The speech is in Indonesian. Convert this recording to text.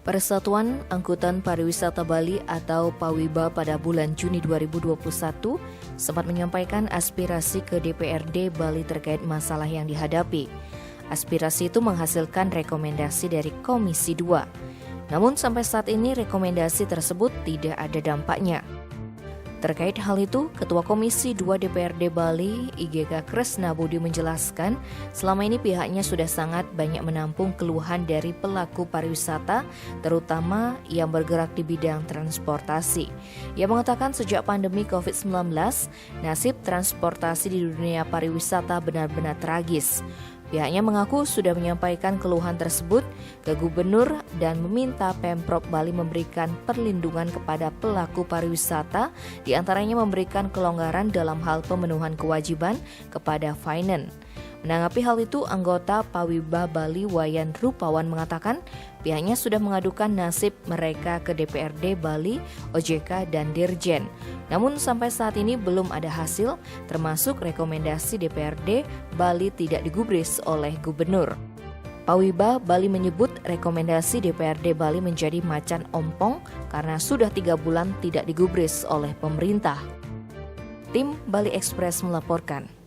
Persatuan Angkutan Pariwisata Bali atau PAWIBA pada bulan Juni 2021 sempat menyampaikan aspirasi ke DPRD Bali terkait masalah yang dihadapi. Aspirasi itu menghasilkan rekomendasi dari Komisi 2. Namun sampai saat ini rekomendasi tersebut tidak ada dampaknya. Terkait hal itu, Ketua Komisi 2 DPRD Bali, IGK Kresna Budi menjelaskan, selama ini pihaknya sudah sangat banyak menampung keluhan dari pelaku pariwisata, terutama yang bergerak di bidang transportasi. Ia mengatakan sejak pandemi COVID-19, nasib transportasi di dunia pariwisata benar-benar tragis. Pihaknya mengaku sudah menyampaikan keluhan tersebut ke Gubernur dan meminta Pemprov Bali memberikan perlindungan kepada pelaku pariwisata, diantaranya memberikan kelonggaran dalam hal pemenuhan kewajiban kepada finance. Menanggapi hal itu, anggota PAWIBA Bali Wayan Rupawan mengatakan pihaknya sudah mengadukan nasib mereka ke DPRD Bali, OJK, dan Dirjen. Namun sampai saat ini belum ada hasil, termasuk rekomendasi DPRD Bali tidak digubris oleh Gubernur. PAWIBA Bali menyebut rekomendasi DPRD Bali menjadi macan ompong karena sudah 3 bulan tidak digubris oleh pemerintah. Tim Bali Express melaporkan.